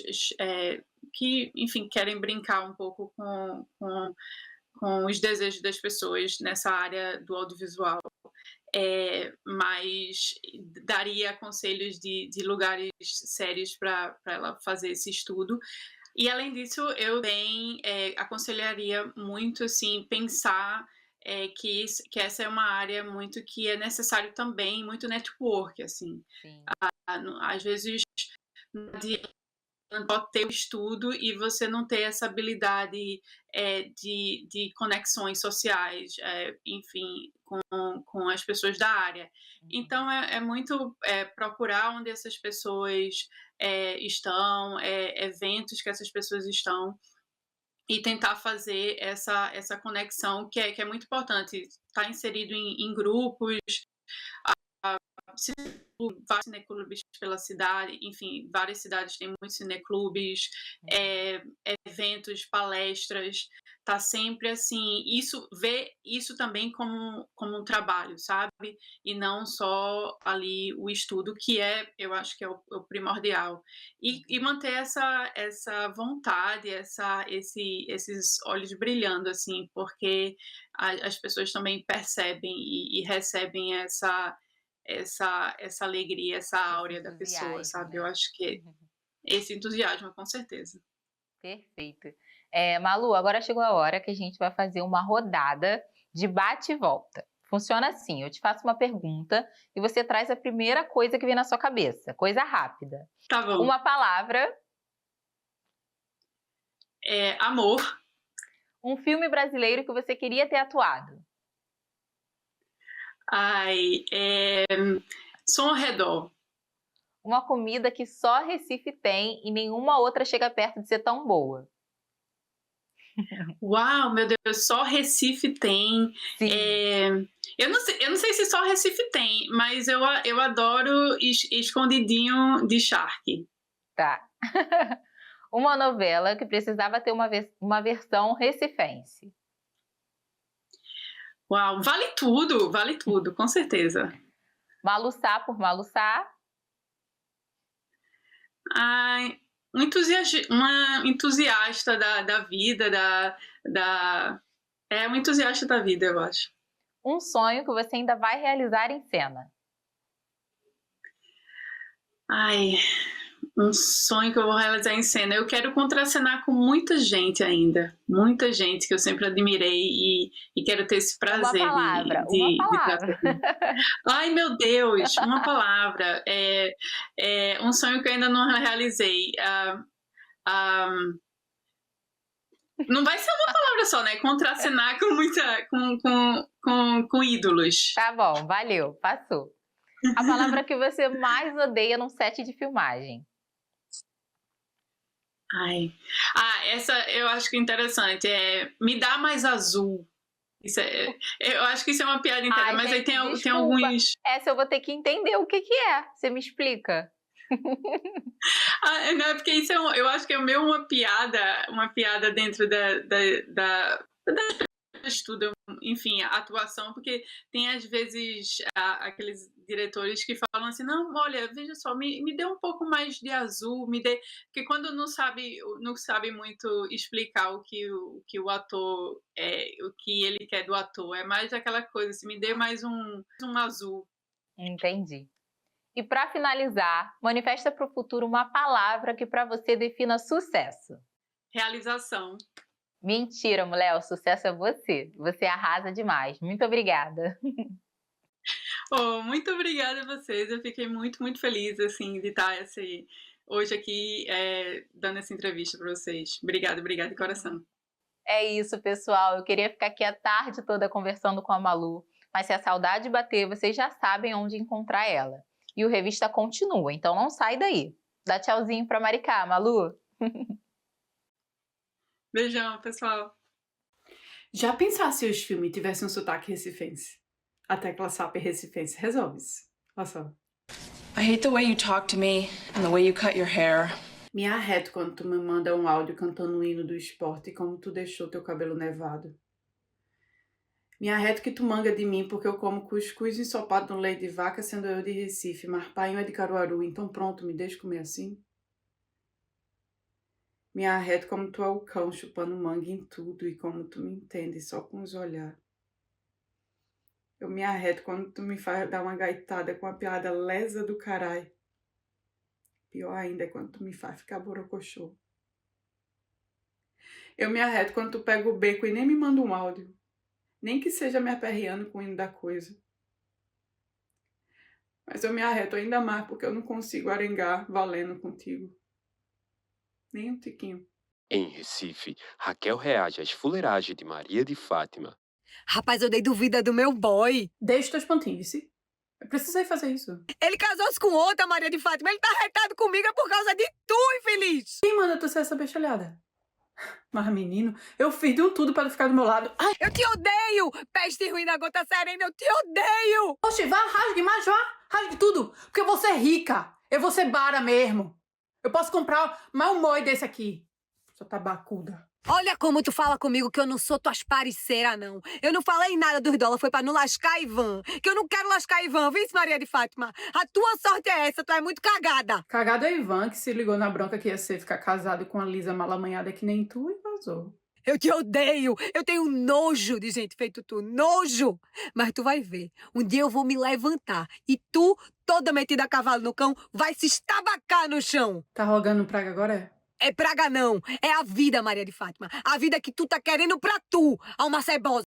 que, enfim, querem brincar um pouco com os desejos das pessoas nessa área do audiovisual. Mas daria conselhos de lugares sérios para ela fazer esse estudo. E, além disso, eu também aconselharia muito, assim, pensar que essa é uma área muito que é necessário também, muito network, assim. Sim. Às vezes, pode ter o estudo e você não ter essa habilidade de conexões sociais, enfim, com as pessoas da área. Então, é muito procurar onde essas pessoas estão, eventos que essas pessoas estão, e tentar fazer essa conexão que é muito importante. Estar inserido em grupos, vários cineclubes pela cidade, enfim, várias cidades têm muitos cineclubes, eventos, palestras, tá sempre assim, ver isso também como um trabalho, sabe? E não só ali o estudo, que eu acho que é o primordial. E manter essa vontade, esses olhos brilhando, assim, porque as pessoas também percebem e recebem essa alegria, essa áurea da pessoa, sabe? Eu acho que esse entusiasmo, com certeza. Perfeito. Malu, agora chegou a hora que a gente vai fazer uma rodada de bate e volta. Funciona assim, eu te faço uma pergunta e você traz a primeira coisa que vem na sua cabeça, coisa rápida. Tá bom. Uma palavra. Amor. Um filme brasileiro que você queria ter atuado. Som ao redor. Uma comida que só Recife tem e nenhuma outra chega perto de ser tão boa. Uau, meu Deus, só Recife tem. Eu não sei se só Recife tem, mas eu adoro escondidinho de charque. Tá. Uma novela que precisava ter uma versão recifense. Uau, vale tudo, com certeza. Maluçá por Maluçá. Uma entusiasta da vida, uma entusiasta da vida, eu acho. Um sonho que você ainda vai realizar em cena. Um sonho que eu vou realizar em cena. Eu quero contracenar com muita gente ainda. Muita gente que eu sempre admirei e quero ter esse prazer uma palavra. Ai, meu Deus, uma palavra. Um sonho que eu ainda não realizei. Não vai ser uma palavra só, né? Contracenar com ídolos. Tá bom, valeu, passou. A palavra que você mais odeia num set de filmagem. Essa eu acho que é interessante. Me dá mais azul. Eu acho que isso é uma piada inteira, mas gente, aí tem alguns. Essa eu vou ter que entender o que é. Você me explica. Não, é porque isso eu acho que é meio uma piada dentro da estudo, enfim, a atuação, porque tem às vezes aqueles diretores que falam assim, não, olha, veja só, me dê um pouco mais de azul, porque quando não sabe muito explicar o que o ator o que ele quer do ator, é mais aquela coisa assim, me dê mais um azul. Entendi. E para finalizar, manifesta para o futuro uma palavra que para você defina sucesso. Realização. Mentira, mulher, o sucesso é você. Você arrasa demais. Muito obrigada. Muito obrigada a vocês. Eu fiquei muito, muito feliz assim, de estar hoje aqui dando essa entrevista para vocês. Obrigada de coração. É isso, pessoal. Eu queria ficar aqui a tarde toda conversando com a Malu, mas se a saudade bater, vocês já sabem onde encontrar ela. E o Revista continua, então não sai daí. Dá tchauzinho pra Maricá, Malu. Beijão, pessoal. Já pensasse se os filmes tivessem um sotaque recifense? A tecla SAP recifense resolve isso. Olha só. I hate the way you talk to me and the way you cut your hair. Me arreto quando tu me manda um áudio cantando o hino do esporte e como tu deixou teu cabelo nevado. Me arreto que tu manga de mim porque eu como cuscuz ensopado no leite de vaca, sendo eu de Recife, mas pai é de Caruaru, então pronto, me deixa comer assim. Me arreto como tu é o cão chupando manga em tudo e como tu me entende só com os olhar. Eu me arreto quando tu me faz dar uma gaitada com a piada lesa do carai. Pior ainda é quando tu me faz ficar borocochô. Eu me arreto quando tu pega o beco e nem me manda um áudio. Nem que seja me aperreando com o hino da coisa. Mas eu me arreto ainda mais porque eu não consigo arengar valendo contigo. Nem um tiquinho. Em Recife, Raquel reage às fuleiragens de Maria de Fátima. Rapaz, eu dei duvida do meu boy. Deixa teus pontinhos, vice. Eu precisei fazer isso. Ele casou-se com outra, Maria de Fátima. Ele tá arretado comigo é por causa de tu, infeliz. Quem manda tu ser essa bestalhada? Mas, menino, eu fiz de um tudo pra tu ficar do meu lado. Ai, eu te odeio! Peste ruim da gota serena, eu te odeio! Oxe, vá, rasgue mais, vá. Rasgue tudo. Porque eu vou ser rica. Eu vou ser bara mesmo. Eu posso comprar mais um moi desse aqui. Sua tabacuda. Olha como tu fala comigo que eu não sou tuas parceiras, não. Eu não falei nada dos dólares, foi pra não lascar Ivan. Que eu não quero lascar Ivan, viu, Maria de Fátima? A tua sorte é essa, tu é muito cagada. Cagada é Ivan, que se ligou na bronca que ia ser ficar casado com a Lisa malamanhada que nem tu e vazou. Eu te odeio, eu tenho nojo de gente feito tu, nojo. Mas tu vai ver, um dia eu vou me levantar e tu, toda metida a cavalo no cão, vai se estabacar no chão. Tá rogando praga agora, é? É praga não, é a vida, Maria de Fátima. A vida que tu tá querendo pra tu, alma cebosa.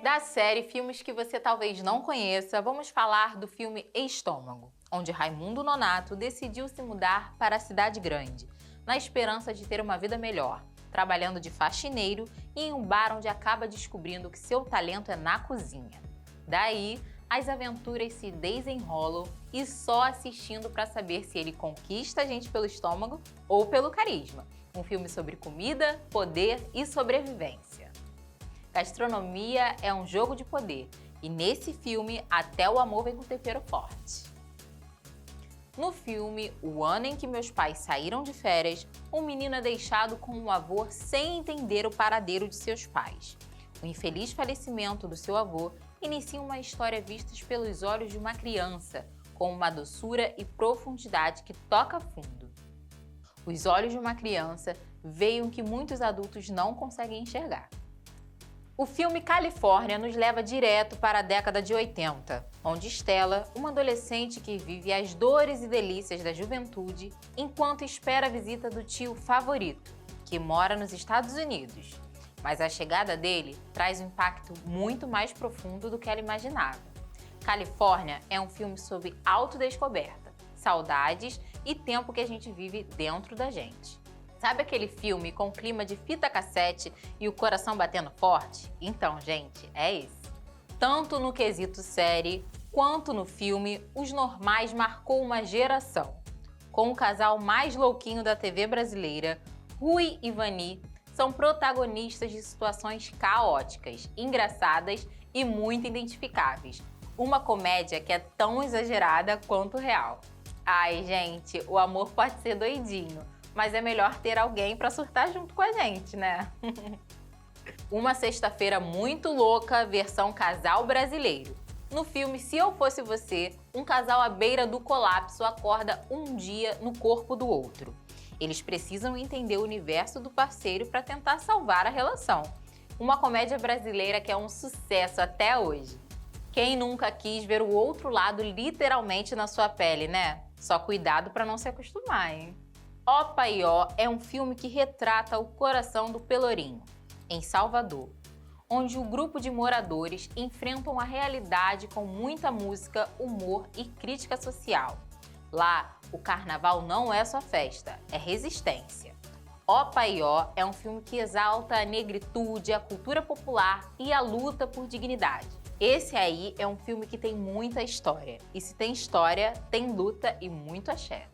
Da série Filmes que você talvez não conheça, vamos falar do filme Estômago, onde Raimundo Nonato decidiu se mudar para a cidade grande, na esperança de ter uma vida melhor, trabalhando de faxineiro e em um bar onde acaba descobrindo que seu talento é na cozinha. Daí, as aventuras se desenrolam e só assistindo para saber se ele conquista a gente pelo estômago ou pelo carisma. Um filme sobre comida, poder e sobrevivência. Gastronomia é um jogo de poder e nesse filme até o amor vem com tempero forte. No filme O Ano em que Meus Pais Saíram de Férias, um menino é deixado com um avô sem entender o paradeiro de seus pais. O infeliz falecimento do seu avô inicia uma história vista pelos olhos de uma criança, com uma doçura e profundidade que toca fundo. Os olhos de uma criança veem o que muitos adultos não conseguem enxergar. O filme Califórnia nos leva direto para a década de 80, onde Stella, uma adolescente que vive as dores e delícias da juventude, enquanto espera a visita do tio favorito, que mora nos Estados Unidos. Mas a chegada dele traz um impacto muito mais profundo do que ela imaginava. Califórnia é um filme sobre autodescoberta, saudades e tempo que a gente vive dentro da gente. Sabe aquele filme com clima de fita cassete e o coração batendo forte? Então, gente, é esse. Tanto no quesito série, quanto no filme, Os Normais marcou uma geração. Com o casal mais louquinho da TV brasileira, Rui e Vani, são protagonistas de situações caóticas, engraçadas e muito identificáveis. Uma comédia que é tão exagerada quanto real. Ai, gente, o amor pode ser doidinho, mas é melhor ter alguém para surtar junto com a gente, né? Uma sexta-feira muito louca, versão casal brasileiro. No filme Se Eu Fosse Você, um casal à beira do colapso acorda um dia no corpo do outro. Eles precisam entender o universo do parceiro para tentar salvar a relação. Uma comédia brasileira que é um sucesso até hoje. Quem nunca quis ver o outro lado literalmente na sua pele, né? Só cuidado para não se acostumar, hein? Opa e Ó é um filme que retrata o coração do Pelourinho, em Salvador, onde o grupo de moradores enfrentam a realidade com muita música, humor e crítica social. Lá, o carnaval não é só festa, é resistência. Opa e Ó é um filme que exalta a negritude, a cultura popular e a luta por dignidade. Esse aí é um filme que tem muita história. E se tem história, tem luta e muito axé.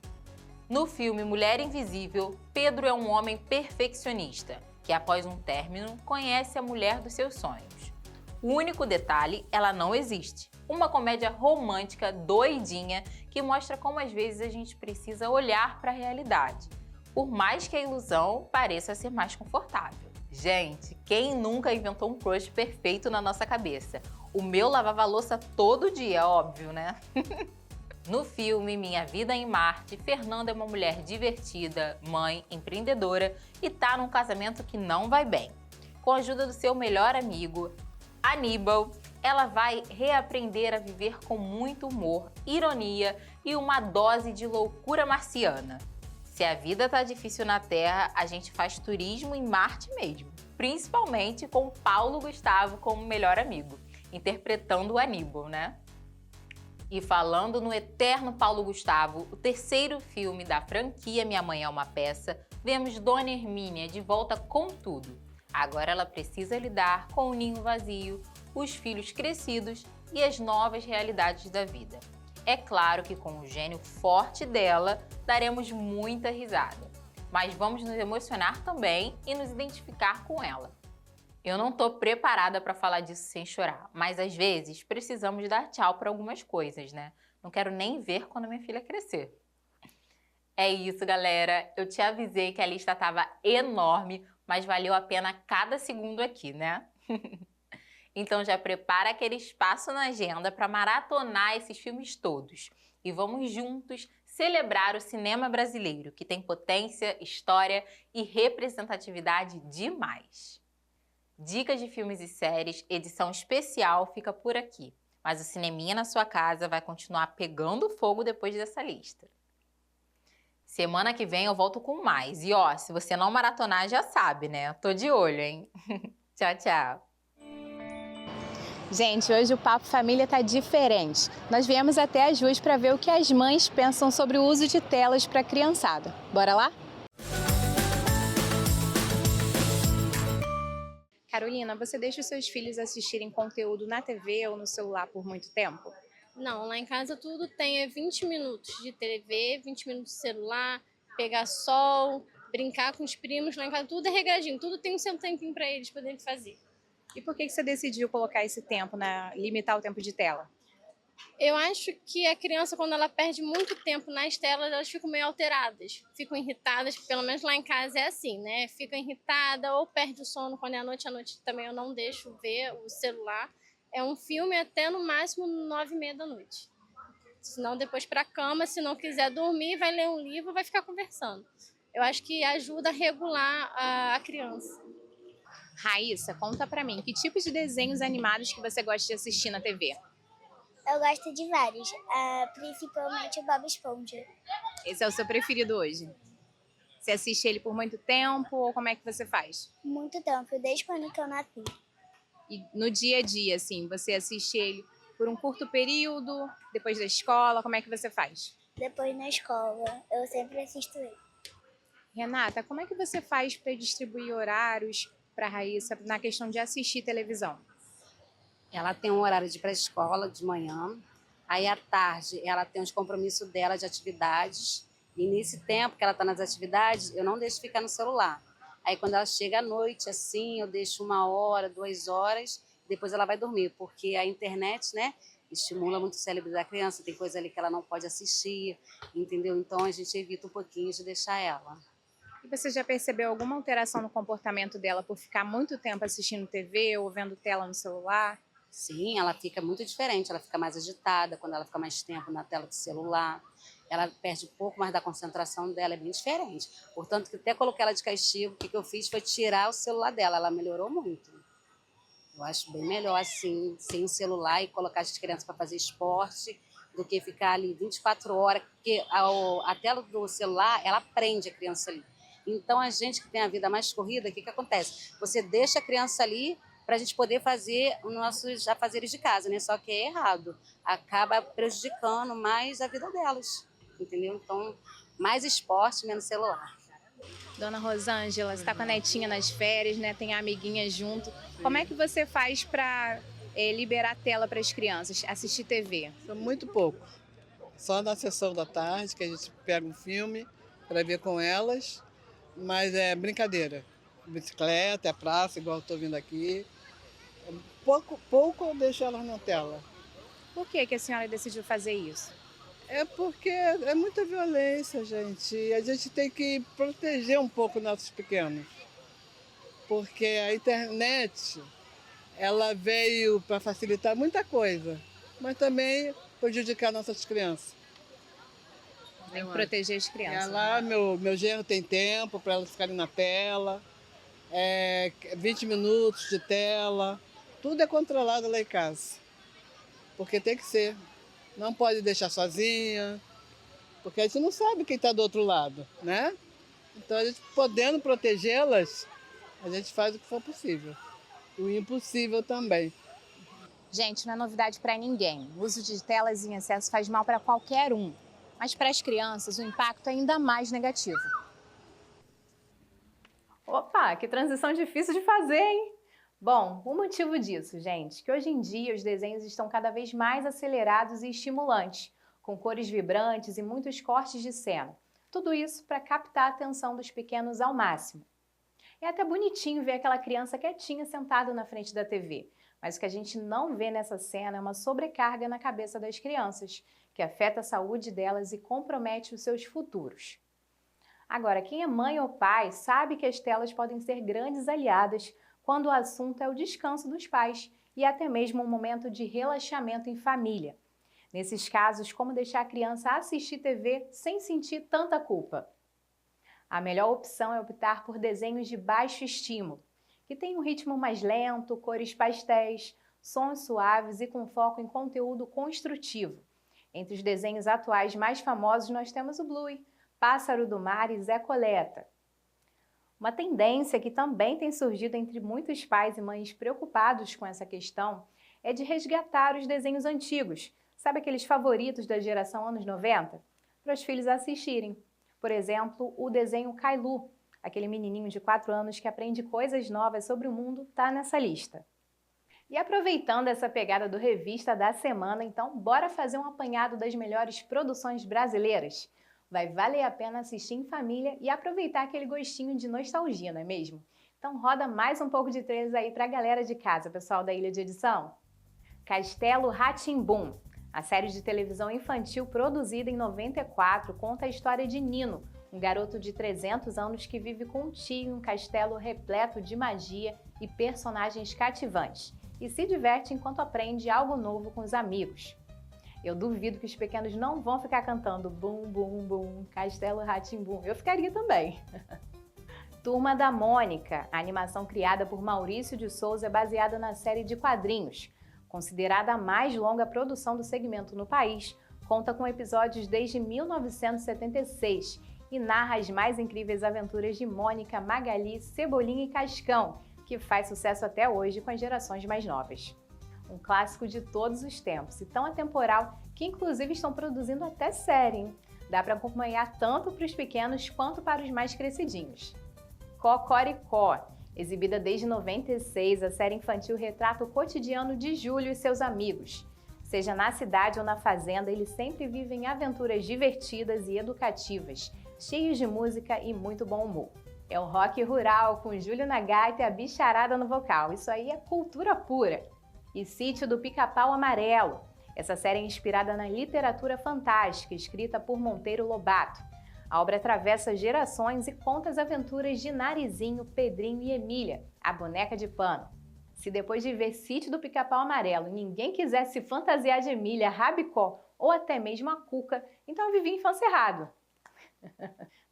No filme Mulher Invisível, Pedro é um homem perfeccionista, que após um término, conhece a mulher dos seus sonhos. O único detalhe, ela não existe. Uma comédia romântica doidinha que mostra como às vezes a gente precisa olhar para a realidade, por mais que a ilusão pareça ser mais confortável. Gente, quem nunca inventou um crush perfeito na nossa cabeça? O meu lavava a louça todo dia, óbvio, né? No filme Minha Vida em Marte, Fernanda é uma mulher divertida, mãe, empreendedora e tá num casamento que não vai bem. Com a ajuda do seu melhor amigo, Aníbal, ela vai reaprender a viver com muito humor, ironia e uma dose de loucura marciana. Se a vida tá difícil na Terra, a gente faz turismo em Marte mesmo, principalmente com Paulo Gustavo como melhor amigo, interpretando o Aníbal, né? E falando no eterno Paulo Gustavo, o terceiro filme da franquia Minha Mãe é uma Peça, vemos Dona Hermínia de volta com tudo. Agora ela precisa lidar com o ninho vazio, os filhos crescidos e as novas realidades da vida. É claro que com o gênio forte dela, daremos muita risada. Mas vamos nos emocionar também e nos identificar com ela. Eu não tô preparada para falar disso sem chorar, mas às vezes precisamos dar tchau para algumas coisas, né? Não quero nem ver quando minha filha crescer. É isso, galera. Eu te avisei que a lista estava enorme, mas valeu a pena cada segundo aqui, né? Então já prepara aquele espaço na agenda para maratonar esses filmes todos. E vamos juntos celebrar o cinema brasileiro, que tem potência, história e representatividade demais. Dicas de filmes e séries, edição especial, fica por aqui. Mas o cineminha na sua casa vai continuar pegando fogo depois dessa lista. Semana que vem eu volto com mais. E ó, se você não maratonar, já sabe, né? Eu tô de olho, hein? Tchau, tchau. Gente, hoje o Papo Família tá diferente. Nós viemos até as ruas para ver o que as mães pensam sobre o uso de telas para a criançada. Bora lá? Carolina, você deixa os seus filhos assistirem conteúdo na TV ou no celular por muito tempo? Não, lá em casa tudo tem 20 minutos de TV, 20 minutos de celular, pegar sol, brincar com os primos. Lá em casa tudo é regradinho, tudo tem o seu tempinho para eles poderem fazer. E por que você decidiu colocar esse tempo, limitar o tempo de tela? Eu acho que a criança, quando ela perde muito tempo nas telas, elas ficam meio alteradas. Ficam irritadas, pelo menos lá em casa é assim, né? Fica irritada ou perde o sono quando é à noite também eu não deixo ver o celular. É um filme até no máximo 9h30 da noite. Senão depois para cama, se não quiser dormir, vai ler um livro, vai ficar conversando. Eu acho que ajuda a regular a criança. Raíssa, conta pra mim, que tipos de desenhos animados que você gosta de assistir na TV? Eu gosto de vários, principalmente o Bob Esponja. Esse é o seu preferido hoje? Você assiste ele por muito tempo ou como é que você faz? Muito tempo, desde quando que eu nasci. E no dia a dia, assim, você assiste ele por um curto período, depois da escola, como é que você faz? Depois na escola, eu sempre assisto ele. Renata, como é que você faz para distribuir horários para a Raíssa na questão de assistir televisão? Ela tem um horário de pré-escola de manhã, aí à tarde ela tem os compromissos dela de atividades, e nesse tempo que ela está nas atividades, eu não deixo ficar no celular. Aí quando ela chega à noite, assim, eu deixo 1 hora, 2 horas, depois ela vai dormir, porque a internet, né, estimula muito o cérebro da criança, tem coisa ali que ela não pode assistir, entendeu? Então a gente evita um pouquinho de deixar ela. E você já percebeu alguma alteração no comportamento dela por ficar muito tempo assistindo TV ou vendo tela no celular? Sim, ela fica muito diferente, ela fica mais agitada quando ela fica mais tempo na tela do celular. Ela perde um pouco mais da concentração dela, é bem diferente. Portanto, que até coloquei ela de castigo, o que eu fiz foi tirar o celular dela, ela melhorou muito. Eu acho bem melhor assim, sem o celular e colocar as crianças para fazer esporte, do que ficar ali 24 horas, porque a tela do celular, ela prende a criança ali. Então, a gente que tem a vida mais corrida, o que acontece? Você deixa a criança ali para a gente poder fazer os nossos afazeres de casa, né? Só que é errado. Acaba prejudicando mais a vida delas, entendeu? Então, mais esporte, menos celular. Dona Rosângela, você está com a netinha nas férias, né? Tem a amiguinha junto. Como é que você faz para liberar a tela para as crianças, assistir TV? Muito pouco. Só na sessão da tarde, que a gente pega um filme para ver com elas, mas é brincadeira. Bicicleta, é praça, igual eu estou vindo aqui. Pouco eu deixo elas na tela. Por que a senhora decidiu fazer isso? É porque é muita violência, gente. E a gente tem que proteger um pouco nossos pequenos. Porque a internet, ela veio para facilitar muita coisa, mas também prejudicar nossas crianças. Tem que proteger as crianças. Lá, meu genro tem tempo para elas ficarem na tela, 20 minutos de tela, tudo é controlado lá em casa. Porque tem que ser. Não pode deixar sozinha, porque a gente não sabe quem está do outro lado, né? Então, a gente podendo protegê-las, a gente faz o que for possível. O impossível também. Gente, não é novidade para ninguém. O uso de telas em excesso faz mal para qualquer um. Mas para as crianças, o impacto é ainda mais negativo. Opa, que transição difícil de fazer, hein? Bom, o motivo disso, gente, que hoje em dia os desenhos estão cada vez mais acelerados e estimulantes, com cores vibrantes e muitos cortes de cena. Tudo isso para captar a atenção dos pequenos ao máximo. É até bonitinho ver aquela criança quietinha sentada na frente da TV, mas o que a gente não vê nessa cena é uma sobrecarga na cabeça das crianças, que afeta a saúde delas e compromete os seus futuros. Agora, quem é mãe ou pai sabe que as telas podem ser grandes aliadas quando o assunto é o descanso dos pais e até mesmo um momento de relaxamento em família. Nesses casos, como deixar a criança assistir TV sem sentir tanta culpa? A melhor opção é optar por desenhos de baixo estímulo, que têm um ritmo mais lento, cores pastéis, sons suaves e com foco em conteúdo construtivo. Entre os desenhos atuais mais famosos nós temos o Bluey, Pássaro do Mar e Zé Coleta. Uma tendência que também tem surgido entre muitos pais e mães preocupados com essa questão é de resgatar os desenhos antigos, sabe aqueles favoritos da geração anos 90? Para os filhos assistirem. Por exemplo, o desenho Kailu, aquele menininho de 4 anos que aprende coisas novas sobre o mundo, está nessa lista. E aproveitando essa pegada do Revista da Semana, então bora fazer um apanhado das melhores produções brasileiras. Vai valer a pena assistir em família e aproveitar aquele gostinho de nostalgia, não é mesmo? Então roda mais um pouco de trailers aí pra galera de casa, pessoal da Ilha de Edição. Castelo Rá-Tim-Bum, a série de televisão infantil produzida em 94, conta a história de Nino, um garoto de 300 anos que vive com um tio em um castelo repleto de magia e personagens cativantes, e se diverte enquanto aprende algo novo com os amigos. Eu duvido que os pequenos não vão ficar cantando bum, bum, bum, Castelo Rá-Tim-Bum. Eu ficaria também. Turma da Mônica, a animação criada por Maurício de Souza é baseada na série de quadrinhos. Considerada a mais longa produção do segmento no país, conta com episódios desde 1976 e narra as mais incríveis aventuras de Mônica, Magali, Cebolinha e Cascão, que faz sucesso até hoje com as gerações mais novas. Um clássico de todos os tempos e tão atemporal que inclusive estão produzindo até série, hein? Dá para acompanhar tanto para os pequenos quanto para os mais crescidinhos. Cocoricó, exibida desde 96, a série infantil retrata o cotidiano de Júlio e seus amigos. Seja na cidade ou na fazenda, eles sempre vivem aventuras divertidas e educativas, cheios de música e muito bom humor. É o rock rural, com Júlio na gaita e a bicharada no vocal. Isso aí é cultura pura. E Sítio do Pica-Pau Amarelo. Essa série é inspirada na literatura fantástica, escrita por Monteiro Lobato. A obra atravessa gerações e conta as aventuras de Narizinho, Pedrinho e Emília, a boneca de pano. Se depois de ver Sítio do Pica-Pau Amarelo ninguém quisesse se fantasiar de Emília, Rabicó ou até mesmo a Cuca, então eu vivi infância errado.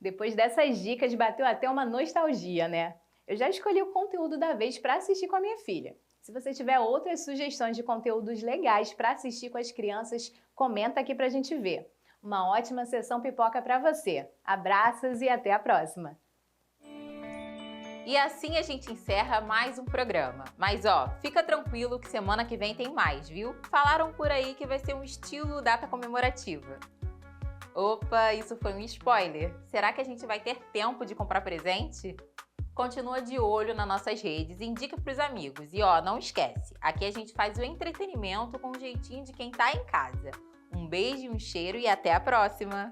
Depois dessas dicas bateu até uma nostalgia, né? Eu já escolhi o conteúdo da vez para assistir com a minha filha. Se você tiver outras sugestões de conteúdos legais para assistir com as crianças, comenta aqui pra gente ver. Uma ótima sessão pipoca para você. Abraços e até a próxima! E assim a gente encerra mais um programa. Mas ó, fica tranquilo que semana que vem tem mais, viu? Falaram por aí que vai ser um estilo data comemorativa. Opa, isso foi um spoiler. Será que a gente vai ter tempo de comprar presente? Continua de olho nas nossas redes, indica pros amigos. E ó, não esquece, aqui a gente faz o entretenimento com o jeitinho de quem tá em casa. Um beijo, um cheiro e até a próxima!